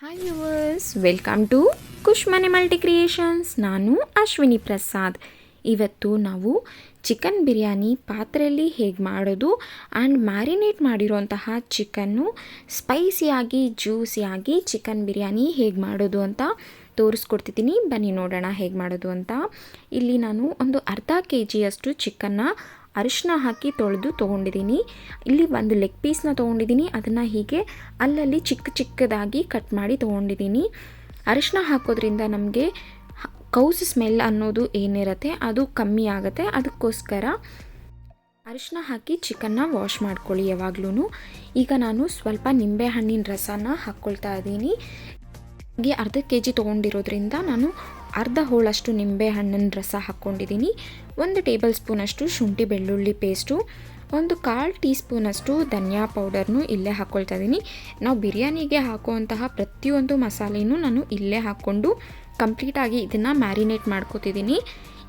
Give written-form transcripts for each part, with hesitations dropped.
Hi yours, welcome to ಖುಷ್ ಮನೆ multi creations. ನಾನು ಅಶ್ವಿನಿ ಪ್ರಸಾದ್. ಇವತ್ತು ನಾವು ಚಿಕನ್ ಬಿರಿಯಾನಿ ಪಾತ್ರೆಯಲ್ಲಿ ಹೇಗೆ ಮಾಡೋದು ಆ್ಯಂಡ್ ಮ್ಯಾರಿನೇಟ್ ಮಾಡಿರೋಂತಹ ಚಿಕನ್ನು ಸ್ಪೈಸಿಯಾಗಿ ಜ್ಯೂಸಿಯಾಗಿ ಚಿಕನ್ ಬಿರಿಯಾನಿ ಹೇಗೆ ಮಾಡೋದು ಅಂತ ತೋರಿಸ್ಕೊಡ್ತಿದ್ದೀನಿ. ಬನ್ನಿ ನೋಡೋಣ ಹೇಗೆ ಮಾಡೋದು ಅಂತ. ಇಲ್ಲಿ ನಾನು ಒಂದು ಅರ್ಧ kg ಚಿಕನ್ನ ಅರಿಶಿನ ಹಾಕಿ ತೊಗೊಂಡಿದ್ದೀನಿ. ಇಲ್ಲಿ ಒಂದು ಲೆಗ್ ಪೀಸ್ನ ತೊಗೊಂಡಿದ್ದೀನಿ. ಅದನ್ನು ಹೀಗೆ ಅಲ್ಲಲ್ಲಿ ಚಿಕ್ಕದಾಗಿ ಕಟ್ ಮಾಡಿ ತೊಗೊಂಡಿದ್ದೀನಿ. ಅರಿಶಿನ ಹಾಕೋದ್ರಿಂದ ನಮಗೆ ಕೌಸ್ ಸ್ಮೆಲ್ ಅನ್ನೋದು ಏನಿರುತ್ತೆ ಅದು ಕಮ್ಮಿ ಆಗುತ್ತೆ. ಅದಕ್ಕೋಸ್ಕರ ಅರಿಶಿನ ಹಾಕಿ ಚಿಕನ್ನ ವಾಶ್ ಮಾಡ್ಕೊಳ್ಳಿ ಯಾವಾಗಲೂ. ಈಗ ನಾನು ಸ್ವಲ್ಪ ನಿಂಬೆಹಣ್ಣಿನ ರಸನ ಹಾಕ್ಕೊಳ್ತಾ ಇದ್ದೀನಿ. ಹೀಗೆ ಅರ್ಧ kg ತೊಗೊಂಡಿರೋದ್ರಿಂದ ನಾನು ಅರ್ಧ ಹೋಳಷ್ಟು ನಿಂಬೆಹಣ್ಣಿನ ರಸ ಹಾಕ್ಕೊಂಡಿದ್ದೀನಿ. 1 ಟೇಬಲ್ ಸ್ಪೂನಷ್ಟು ಶುಂಠಿ ಬೆಳ್ಳುಳ್ಳಿ ಪೇಸ್ಟು, 1/4 ಟೀ ಸ್ಪೂನಷ್ಟು ಧನಿಯಾ ಪೌಡರ್ನು ಇಲ್ಲೇ ಹಾಕ್ಕೊಳ್ತಾ ಇದ್ದೀನಿ. ನಾವು ಬಿರಿಯಾನಿಗೆ ಹಾಕುವಂತಹ ಪ್ರತಿಯೊಂದು ಮಸಾಲೆನೂ ನಾನು ಇಲ್ಲೇ ಹಾಕ್ಕೊಂಡು ಕಂಪ್ಲೀಟಾಗಿ ಇದನ್ನು ಮ್ಯಾರಿನೇಟ್ ಮಾಡ್ಕೊತಿದ್ದೀನಿ.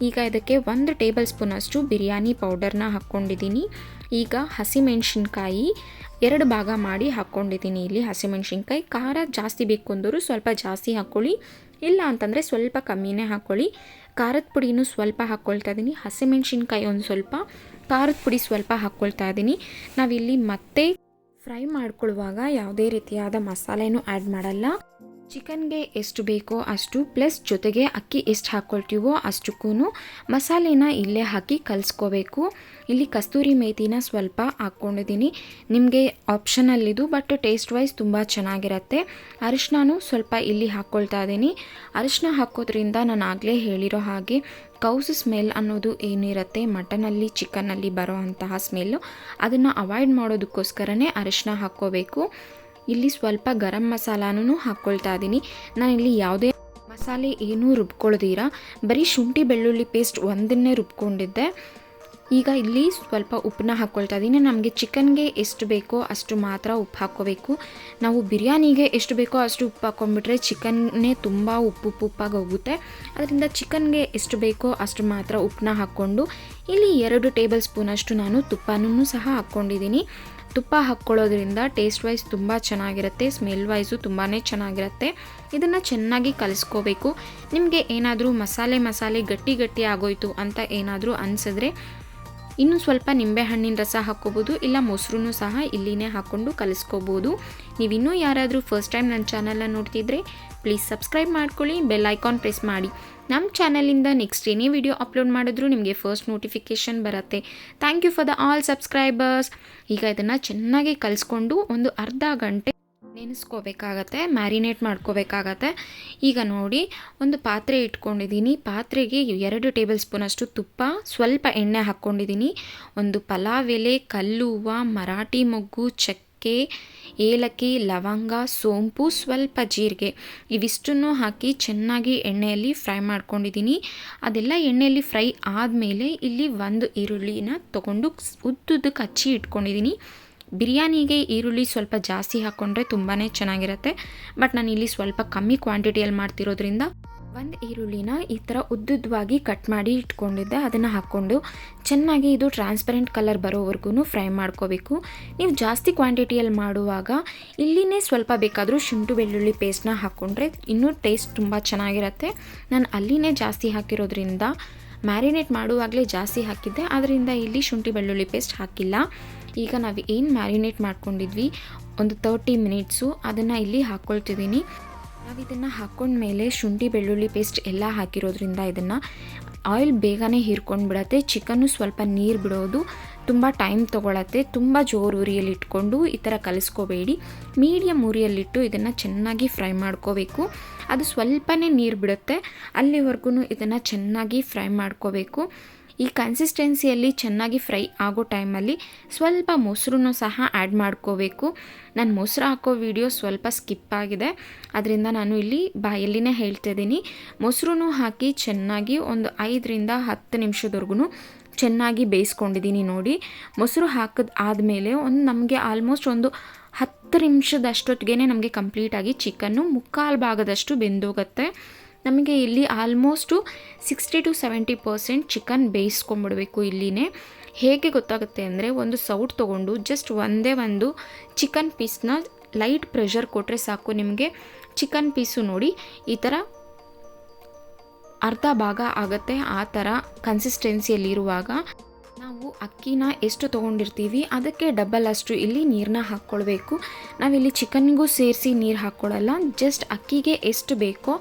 ಈಗ ಇದಕ್ಕೆ 1 ಟೇಬಲ್ ಸ್ಪೂನಷ್ಟು ಬಿರಿಯಾನಿ ಪೌಡರ್ನ ಹಾಕ್ಕೊಂಡಿದ್ದೀನಿ. ಈಗ ಹಸಿಮೆಣ್ಸಿನ್ಕಾಯಿ 2 ಭಾಗ ಮಾಡಿ ಹಾಕ್ಕೊಂಡಿದ್ದೀನಿ. ಇಲ್ಲಿ ಹಸಿಮೆಣ್ಸಿನ್ಕಾಯಿ ಖಾರ ಜಾಸ್ತಿ ಬೇಕು ಅಂದವರು ಸ್ವಲ್ಪ ಜಾಸ್ತಿ ಹಾಕ್ಕೊಳ್ಳಿ, ಇಲ್ಲ ಅಂತಂದರೆ ಸ್ವಲ್ಪ ಕಮ್ಮಿನೇ ಹಾಕ್ಕೊಳ್ಳಿ. ಖಾರದ ಪುಡಿನೂ ಸ್ವಲ್ಪ ಹಾಕ್ಕೊಳ್ತಾ ಇದ್ದೀನಿ. ಹಸಿಮೆಣ್ಸಿನ್ಕಾಯಿ ಒಂದು ಸ್ವಲ್ಪ, ಖಾರದ ಪುಡಿ ಸ್ವಲ್ಪ ಹಾಕ್ಕೊಳ್ತಾ ಇದ್ದೀನಿ. ನಾವಿಲ್ಲಿ ಮತ್ತೆ ಫ್ರೈ ಮಾಡ್ಕೊಳ್ಳುವಾಗ ಯಾವುದೇ ರೀತಿಯಾದ ಮಸಾಲೆನೂ ಆ್ಯಡ್ ಮಾಡಲ್ಲ. ಚಿಕನ್ಗೆ ಎಷ್ಟು ಬೇಕೋ ಅಷ್ಟು ಪ್ಲಸ್ ಜೊತೆಗೆ ಅಕ್ಕಿ ಎಷ್ಟು ಹಾಕ್ಕೊಳ್ತೀವೋ ಅಷ್ಟಕ್ಕೂ ಮಸಾಲೆನ ಇಲ್ಲೇ ಹಾಕಿ ಕಲಿಸ್ಕೋಬೇಕು. ಇಲ್ಲಿ ಕಸ್ತೂರಿ ಮೇಥಿನ ಸ್ವಲ್ಪ ಹಾಕ್ಕೊಂಡಿದ್ದೀನಿ. ನಿಮಗೆ ಆಪ್ಷನಲ್ಲಿದು, ಬಟ್ ಟೇಸ್ಟ್ ವೈಸ್ ತುಂಬ ಚೆನ್ನಾಗಿರುತ್ತೆ. ಅರಿಶಿನೂ ಸ್ವಲ್ಪ ಇಲ್ಲಿ ಹಾಕ್ಕೊಳ್ತಾ ಇದ್ದೀನಿ. ಅರಿಶಿನ ಹಾಕೋದ್ರಿಂದ ನಾನು ಆಗಲೇ ಹೇಳಿರೋ ಹಾಗೆ ಕೌಸ್ ಸ್ಮೆಲ್ ಅನ್ನೋದು ಏನಿರುತ್ತೆ ಮಟನಲ್ಲಿ ಚಿಕನ್ನಲ್ಲಿ ಬರೋ ಅಂತಹ ಸ್ಮೆಲ್ಲು, ಅದನ್ನು ಅವಾಯ್ಡ್ ಮಾಡೋದಕ್ಕೋಸ್ಕರನೇ ಅರಿಶಿನ ಹಾಕ್ಕೋಬೇಕು. ಇಲ್ಲಿ ಸ್ವಲ್ಪ ಗರಂ ಮಸಾಲಾನು ಹಾಕ್ಕೊಳ್ತಾ ಇದ್ದೀನಿ. ನಾನಿಲ್ಲಿ ಯಾವುದೇ ಮಸಾಲೆ ಏನೂ ರುಬ್ಕೊಳ್ದಿರ ಬರೀ ಶುಂಠಿ ಬೆಳ್ಳುಳ್ಳಿ ಪೇಸ್ಟ್ ಒಂದನ್ನೇ ರುಬ್ಕೊಂಡಿದ್ದೆ. ಈಗ ಇಲ್ಲಿ ಸ್ವಲ್ಪ ಉಪ್ಪನ್ನ ಹಾಕ್ಕೊಳ್ತಾ ಇದ್ದೀನಿ. ನಮಗೆ ಚಿಕನ್ಗೆ ಎಷ್ಟು ಬೇಕೋ ಅಷ್ಟು ಮಾತ್ರ ಉಪ್ಪು ಹಾಕ್ಕೋಬೇಕು. ನಾವು ಬಿರಿಯಾನಿಗೆ ಎಷ್ಟು ಬೇಕೋ ಅಷ್ಟು ಉಪ್ಪು ಹಾಕ್ಕೊಂಡ್ಬಿಟ್ರೆ ಚಿಕನ್ನೇ ತುಂಬ ಉಪ್ಪಾಗಿ ಹೋಗುತ್ತೆ. ಅದರಿಂದ ಚಿಕನ್ಗೆ ಎಷ್ಟು ಬೇಕೋ ಅಷ್ಟು ಮಾತ್ರ ಉಪ್ಪನ್ನ ಹಾಕ್ಕೊಂಡು ಇಲ್ಲಿ 2 ಟೇಬಲ್ ಸ್ಪೂನಷ್ಟು ನಾನು ತುಪ್ಪನೂ ಸಹ ಹಾಕ್ಕೊಂಡಿದ್ದೀನಿ. ತುಪ್ಪ ಹಾಕ್ಕೊಳ್ಳೋದ್ರಿಂದ ಟೇಸ್ಟ್ ವೈಸ್ ತುಂಬ ಚೆನ್ನಾಗಿರುತ್ತೆ, ಸ್ಮೆಲ್ ವೈಸು ತುಂಬಾ ಚೆನ್ನಾಗಿರುತ್ತೆ. ಇದನ್ನು ಚೆನ್ನಾಗಿ ಕಲಿಸ್ಕೋಬೇಕು. ನಿಮಗೆ ಏನಾದರೂ ಮಸಾಲೆ ಗಟ್ಟಿ ಆಗೋಯ್ತು ಅಂತ ಏನಾದರೂ ಅನಿಸಿದ್ರೆ ಇನ್ನೂ ಸ್ವಲ್ಪ ನಿಂಬೆಹಣ್ಣಿನ ರಸ ಹಾಕ್ಕೋಬೋದು, ಇಲ್ಲ ಮೊಸರು ಸಹ ಇಲ್ಲಿನೇ ಹಾಕ್ಕೊಂಡು ಕಲಿಸ್ಕೋಬೋದು. ನೀವಿನ್ನೂ ಯಾರಾದರೂ ಫಸ್ಟ್ ಟೈಮ್ ನನ್ನ ಚಾನಲ್ನ ನೋಡ್ತಿದ್ರೆ ಪ್ಲೀಸ್ ಸಬ್ಸ್ಕ್ರೈಬ್ ಮಾಡ್ಕೊಳ್ಳಿ, ಬೆಲ್ ಐಕಾನ್ ಪ್ರೆಸ್ ಮಾಡಿ. ನಮ್ಮ ಚಾನಲಿಂದ ನೆಕ್ಸ್ಟ್ ಏನೇ ವಿಡಿಯೋ ಅಪ್ಲೋಡ್ ಮಾಡಿದ್ರೂ ನಿಮಗೆ ಫಸ್ಟ್ ನೋಟಿಫಿಕೇಷನ್ ಬರುತ್ತೆ. Thank you for the all subscribers. ಈಗ ಇದನ್ನು ಚೆನ್ನಾಗಿ ಕಲಿಸ್ಕೊಂಡು ಒಂದು ಅರ್ಧ ಗಂಟೆ ನೆನೆಸ್ಕೋಬೇಕಾಗತ್ತೆ, ಮ್ಯಾರಿನೇಟ್ ಮಾಡ್ಕೋಬೇಕಾಗತ್ತೆ. ಈಗ ನೋಡಿ, ಒಂದು ಪಾತ್ರೆ ಇಟ್ಕೊಂಡಿದ್ದೀನಿ. ಪಾತ್ರೆಗೆ 2 ಟೇಬಲ್ ಸ್ಪೂನಷ್ಟು ತುಪ್ಪ, ಸ್ವಲ್ಪ ಎಣ್ಣೆ ಹಾಕ್ಕೊಂಡಿದ್ದೀನಿ. ಒಂದು ಪಲಾವ್ ಎಲೆ, ಕಲ್ಲುವ್ವ, ಮರಾಠಿ ಮೊಗ್ಗು, ಚಕ್ಕೆ, ಏಲಕ್ಕಿ, ಲವಂಗ, ಸೋಂಪು, ಸ್ವಲ್ಪ ಜೀರಿಗೆ ಇವಿಷ್ಟನ್ನು ಹಾಕಿ ಚೆನ್ನಾಗಿ ಎಣ್ಣೆಯಲ್ಲಿ ಫ್ರೈ ಮಾಡ್ಕೊಂಡಿದ್ದೀನಿ. ಅದೆಲ್ಲ ಎಣ್ಣೆಯಲ್ಲಿ ಫ್ರೈ ಆದಮೇಲೆ ಇಲ್ಲಿ 1 ಈರುಳ್ಳಿನ ತೊಗೊಂಡು ಉದ್ದುದ್ದಕ್ಕೆ ಹಚ್ಚಿ ಇಟ್ಕೊಂಡಿದ್ದೀನಿ. ಬಿರಿಯಾನಿಗೆ ಈರುಳ್ಳಿ ಸ್ವಲ್ಪ ಜಾಸ್ತಿ ಹಾಕ್ಕೊಂಡ್ರೆ ತುಂಬಾ ಚೆನ್ನಾಗಿರುತ್ತೆ, ಬಟ್ ನಾನು ಇಲ್ಲಿ ಸ್ವಲ್ಪ ಕಮ್ಮಿ ಕ್ವಾಂಟಿಟಿಯಲ್ಲಿ ಮಾಡ್ತಿರೋದ್ರಿಂದ 1 ಈರುಳ್ಳಿನ ಈ ಥರ ಉದ್ದುದ್ದವಾಗಿ ಕಟ್ ಮಾಡಿ ಇಟ್ಕೊಂಡಿದ್ದೆ. ಅದನ್ನು ಹಾಕ್ಕೊಂಡು ಚೆನ್ನಾಗಿ ಇದು ಟ್ರಾನ್ಸ್ಪರೆಂಟ್ ಕಲರ್ ಬರೋವರೆಗೂ ಫ್ರೈ ಮಾಡ್ಕೋಬೇಕು. ನೀವು ಜಾಸ್ತಿ ಕ್ವಾಂಟಿಟಿಯಲ್ಲಿ ಮಾಡುವಾಗ ಇಲ್ಲಿನೇ ಸ್ವಲ್ಪ ಬೇಕಾದರೂ ಶುಂಠಿ ಬೆಳ್ಳುಳ್ಳಿ ಪೇಸ್ಟ್ನ ಹಾಕ್ಕೊಂಡ್ರೆ ಇನ್ನೂ ಟೇಸ್ಟ್ ತುಂಬ ಚೆನ್ನಾಗಿರುತ್ತೆ. ನಾನು ಅಲ್ಲಿನೇ ಜಾಸ್ತಿ ಹಾಕಿರೋದ್ರಿಂದ ಮ್ಯಾರಿನೇಟ್ ಮಾಡುವಾಗಲೇ ಜಾಸ್ತಿ ಹಾಕಿದ್ದೆ, ಅದರಿಂದ ಇಲ್ಲಿ ಶುಂಠಿ ಬೆಳ್ಳುಳ್ಳಿ ಪೇಸ್ಟ್ ಹಾಕಿಲ್ಲ. ಈಗ ನಾವು ಏನು ಮ್ಯಾರಿನೇಟ್ ಮಾಡ್ಕೊಂಡಿದ್ವಿ ಒಂದು 30 ಮಿನಿಟ್ಸು ಅದನ್ನು ಇಲ್ಲಿ ಹಾಕ್ಕೊಳ್ತಿದ್ದೀನಿ. ನಾವು ಇದನ್ನು ಹಾಕ್ಕೊಂಡ್ಮೇಲೆ ಶುಂಠಿ ಬೆಳ್ಳುಳ್ಳಿ ಪೇಸ್ಟ್ ಎಲ್ಲ ಹಾಕಿರೋದ್ರಿಂದ ಇದನ್ನು ಆಯಿಲ್ ಬೇಗನೆ ಹೀರ್ಕೊಂಡು ಬಿಡತ್ತೆ. ಚಿಕನ್ನು ಸ್ವಲ್ಪ ನೀರು ಬಿಡೋದು ತುಂಬ ಟೈಮ್ ತೊಗೊಳತ್ತೆ. ತುಂಬ ಜೋರು ಉರಿಯಲ್ಲಿ ಇಟ್ಕೊಂಡು ಈ ಥರ ಕಲಿಸ್ಕೋಬೇಡಿ, ಮೀಡಿಯಮ್ ಉರಿಯಲ್ಲಿಟ್ಟು ಇದನ್ನು ಚೆನ್ನಾಗಿ ಫ್ರೈ ಮಾಡ್ಕೋಬೇಕು. ಅದು ಸ್ವಲ್ಪನೇ ನೀರು ಬಿಡುತ್ತೆ, ಅಲ್ಲಿವರೆಗೂ ಇದನ್ನು ಚೆನ್ನಾಗಿ ಫ್ರೈ ಮಾಡ್ಕೋಬೇಕು. ಈ ಕನ್ಸಿಸ್ಟೆನ್ಸಿಯಲ್ಲಿ ಚೆನ್ನಾಗಿ ಫ್ರೈ ಆಗೋ ಟೈಮಲ್ಲಿ ಸ್ವಲ್ಪ ಮೊಸರು ಸಹ ಆ್ಯಡ್ ಮಾಡ್ಕೋಬೇಕು. ನಾನು ಮೊಸರು ಹಾಕೋ ವಿಡಿಯೋ ಸ್ವಲ್ಪ ಸ್ಕಿಪ್ ಆಗಿದೆ, ಅದರಿಂದ ನಾನು ಇಲ್ಲಿ ಬಾಯಲ್ಲಿನೇ ಹೇಳ್ತಿದ್ದೀನಿ. ಮೊಸರು ಹಾಕಿ ಚೆನ್ನಾಗಿ ಒಂದು 5ರಿಂದ 10 ನಿಮಿಷದವರೆಗೂ ಚೆನ್ನಾಗಿ ಬೇಯಿಸ್ಕೊಂಡಿದ್ದೀನಿ. ನೋಡಿ, ಮೊಸರು ಆದಮೇಲೆ ನಮಗೆ ಆಲ್ಮೋಸ್ಟ್ ಒಂದು 10 ನಿಮಿಷದಷ್ಟೊತ್ತಿಗೆ ನಮಗೆ ಕಂಪ್ಲೀಟಾಗಿ ಚಿಕನ್ನು 3/4 ಭಾಗದಷ್ಟು ಬೆಂದೋಗುತ್ತೆ. ನಮಗೆ ಇಲ್ಲಿ ಆಲ್ಮೋಸ್ಟು 60 to 70% ಚಿಕನ್ ಬೇಯಿಸ್ಕೊಂಬಿಡಬೇಕು. ಇಲ್ಲಿನೇ ಹೇಗೆ ಗೊತ್ತಾಗುತ್ತೆ ಅಂದರೆ, ಒಂದು ಸೌಟ್ ತೊಗೊಂಡು ಜಸ್ಟ್ ಒಂದೇ ಒಂದು ಚಿಕನ್ ಪೀಸ್ನ ಲೈಟ್ ಪ್ರೆಷರ್ ಕೊಟ್ಟರೆ ಸಾಕು. ನಿಮಗೆ ಚಿಕನ್ ಪೀಸು ನೋಡಿ ಈ ಥರ ಅರ್ಧ ಭಾಗ ಆಗುತ್ತೆ. ಆ ಥರ ಕನ್ಸಿಸ್ಟೆನ್ಸಿಯಲ್ಲಿರುವಾಗ ನಾವು ಅಕ್ಕಿನ ಎಷ್ಟು ತೊಗೊಂಡಿರ್ತೀವಿ ಅದಕ್ಕೆ ಡಬಲ್ ಅಷ್ಟು ಇಲ್ಲಿ ನೀರನ್ನ ಹಾಕ್ಕೊಳ್ಬೇಕು. ನಾವಿಲ್ಲಿ ಚಿಕನ್ಗೂ ಸೇರಿಸಿ ನೀರು ಹಾಕ್ಕೊಳ್ಳಲ್ಲ, ಜಸ್ಟ್ ಅಕ್ಕಿಗೆ ಎಷ್ಟು ಬೇಕೋ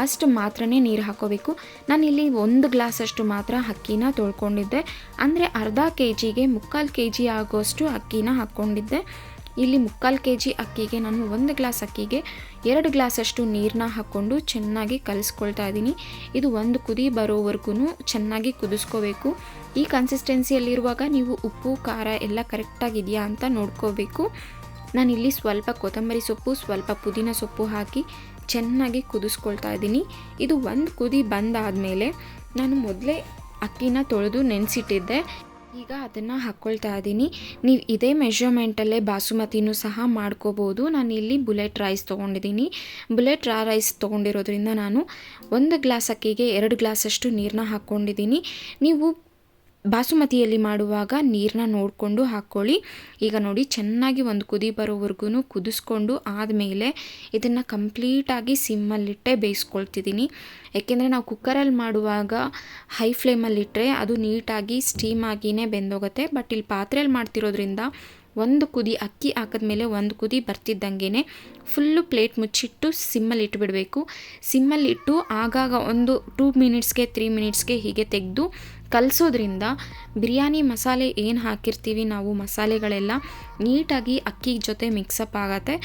ಅಷ್ಟು ಮಾತ್ರನೇ ನೀರು ಹಾಕ್ಕೋಬೇಕು. ನಾನಿಲ್ಲಿ 1 ಗ್ಲಾಸಷ್ಟು ಮಾತ್ರ ಅಕ್ಕಿನ ತೊಳ್ಕೊಂಡಿದ್ದೆ, ಅಂದರೆ ಅರ್ಧ KGಗೆ 3/4 kg ಆಗೋಷ್ಟು ಅಕ್ಕಿನ ಹಾಕ್ಕೊಂಡಿದ್ದೆ. ಇಲ್ಲಿ 3/4 kg ಅಕ್ಕಿಗೆ ನಾನು 1 ಗ್ಲಾಸ್ ಅಕ್ಕಿಗೆ 2 ಗ್ಲಾಸಷ್ಟು ನೀರನ್ನ ಹಾಕ್ಕೊಂಡು ಚೆನ್ನಾಗಿ ಕಲಿಸ್ಕೊಳ್ತಾ ಇದ್ದೀನಿ. ಇದು ಒಂದು ಕುದಿ ಬರೋವರೆಗೂ ಚೆನ್ನಾಗಿ ಕುದಿಸ್ಕೋಬೇಕು. ಈ ಕನ್ಸಿಸ್ಟೆನ್ಸಿಯಲ್ಲಿರುವಾಗ ನೀವು ಉಪ್ಪು ಖಾರ ಎಲ್ಲ ಕರೆಕ್ಟಾಗಿದೆಯಾ ಅಂತ ನೋಡ್ಕೋಬೇಕು. ನಾನಿಲ್ಲಿ ಸ್ವಲ್ಪ ಕೊತ್ತಂಬರಿ ಸೊಪ್ಪು, ಸ್ವಲ್ಪ ಪುದೀನ ಸೊಪ್ಪು ಹಾಕಿ ಚೆನ್ನಾಗಿ ಕುದಿಸ್ಕೊಳ್ತಾ ಇದ್ದೀನಿ. ಇದು ಒಂದು ಕುದಿ ಬಂದಾದಮೇಲೆ ನಾನು ಮೊದಲೇ ಅಕ್ಕಿನ ತೊಳೆದು ನೆನೆಸಿಟ್ಟಿದ್ದೆ, ಈಗ ಅದನ್ನು ಹಾಕ್ಕೊಳ್ತಾ ಇದ್ದೀನಿ. ನೀವು ಇದೇ ಮೆಷರ್ಮೆಂಟಲ್ಲೇ ಬಾಸುಮತಿನೂ ಸಹ ಮಾಡ್ಕೋಬೋದು. ನಾನು ಇಲ್ಲಿ ಬುಲೆಟ್ ರೈಸ್ ತೊಗೊಂಡಿದ್ದೀನಿ. ಬುಲೆಟ್ ರೈಸ್ ತೊಗೊಂಡಿರೋದ್ರಿಂದ ನಾನು 1 ಗ್ಲಾಸ್ ಅಕ್ಕಿಗೆ 2 ಗ್ಲಾಸಷ್ಟು ನೀರನ್ನ ಹಾಕ್ಕೊಂಡಿದ್ದೀನಿ. ನೀವು ಬಾಸುಮತಿಯಲ್ಲಿ ಮಾಡುವಾಗ ನೀರನ್ನ ನೋಡಿಕೊಂಡು ಹಾಕ್ಕೊಳ್ಳಿ. ಈಗ ನೋಡಿ ಚೆನ್ನಾಗಿ ಒಂದು ಕುದಿ ಬರೋವರೆಗೂ ಕುದಿಸ್ಕೊಂಡು ಆದಮೇಲೆ ಇದನ್ನು ಕಂಪ್ಲೀಟಾಗಿ ಸಿಮ್ಮಲ್ಲಿಟ್ಟೆ ಬೇಯಿಸ್ಕೊಳ್ತಿದ್ದೀನಿ. ಏಕೆಂದರೆ ನಾವು ಕುಕ್ಕರಲ್ಲಿ ಮಾಡುವಾಗ ಹೈ ಫ್ಲೇಮಲ್ಲಿಟ್ಟರೆ ಅದು ನೀಟಾಗಿ ಸ್ಟೀಮ್ ಆಗಿಯೇ ಬೆಂದೋಗುತ್ತೆ. ಬಟ್ ಇಲ್ಲಿ ಪಾತ್ರೆಯಲ್ಲಿ ಮಾಡ್ತಿರೋದ್ರಿಂದ ಒಂದು ಕುದಿ ಅಕ್ಕಿ ಹಾಕಿದ್ಮೇಲೆ ಒಂದು ಕುದಿ ಬರ್ತಿದ್ದಂಗೆ ಫುಲ್ಲು ಪ್ಲೇಟ್ ಮುಚ್ಚಿಟ್ಟು ಸಿಮ್ಮಲ್ಲಿ ಇಟ್ಬಿಡಬೇಕು. ಸಿಮ್ಮಲ್ಲಿಟ್ಟು ಆಗಾಗ ಒಂದು 2 ಮಿನಿಟ್ಸ್ಗೆ 3 ಮಿನಿಟ್ಸ್ಗೆ ಹೀಗೆ ತೆಗೆದು ಕಲಿಸೋದ್ರಿಂದ ಬಿರಿಯಾನಿ ಮಸಾಲೆ ಏನು ಹಾಕಿರ್ತೀವಿ ನಾವು ಮಸಾಲೆಗಳೆಲ್ಲ ನೀಟಾಗಿ ಅಕ್ಕಿ ಜೊತೆ ಮಿಕ್ಸಪ್ ಆಗುತ್ತೆ,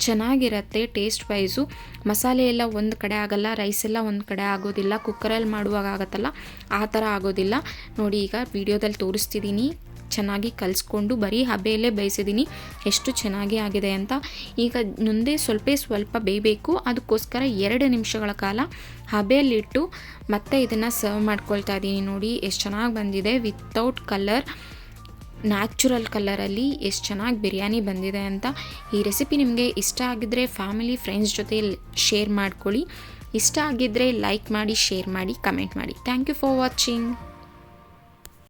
ಚೆನ್ನಾಗಿರುತ್ತೆ. ಟೇಸ್ಟ್ ವೈಸು ಮಸಾಲೆ ಎಲ್ಲ ಒಂದು ಕಡೆ ಆಗಲ್ಲ, ರೈಸ್ ಎಲ್ಲ ಒಂದು ಕಡೆ ಆಗೋದಿಲ್ಲ. ಕುಕ್ಕರಲ್ಲಿ ಮಾಡುವಾಗ ಆಗುತ್ತಲ್ಲ ಆ ಥರ ಆಗೋದಿಲ್ಲ. ನೋಡಿ ಈಗ ವಿಡಿಯೋದಲ್ಲಿ ತೋರಿಸ್ತಿದ್ದೀನಿ, ಚೆನ್ನಾಗಿ ಕಲಿಸ್ಕೊಂಡು ಬರೀ ಹಬೆಯಲ್ಲೇ ಬೇಯಿಸಿದ್ದೀನಿ ಎಷ್ಟು ಚೆನ್ನಾಗಿ ಆಗಿದೆ ಅಂತ. ಈಗ ಮುಂದೆ ಸ್ವಲ್ಪ ಬೇಯಬೇಕು, ಅದಕ್ಕೋಸ್ಕರ 2 ನಿಮಿಷಗಳ ಕಾಲ ಹಬೆಯಲ್ಲಿಟ್ಟು ಮತ್ತೆ ಇದನ್ನು ಸರ್ವ್ ಮಾಡ್ಕೊಳ್ತಾ ಇದ್ದೀನಿ. ನೋಡಿ ಎಷ್ಟು ಚೆನ್ನಾಗಿ ಬಂದಿದೆ, ವಿತೌಟ್ ಕಲರ್, ನ್ಯಾಚುರಲ್ ಕಲರಲ್ಲಿ ಎಷ್ಟು ಚೆನ್ನಾಗಿ ಬಿರಿಯಾನಿ ಬಂದಿದೆ ಅಂತ. ಈ ರೆಸಿಪಿ ನಿಮಗೆ ಇಷ್ಟ ಆಗಿದ್ದರೆ ಫ್ಯಾಮಿಲಿ ಫ್ರೆಂಡ್ಸ್ ಜೊತೆ ಶೇರ್ ಮಾಡ್ಕೊಳ್ಳಿ. ಇಷ್ಟ ಆಗಿದ್ದರೆ ಲೈಕ್ ಮಾಡಿ, ಶೇರ್ ಮಾಡಿ, ಕಮೆಂಟ್ ಮಾಡಿ. Thank you for watching.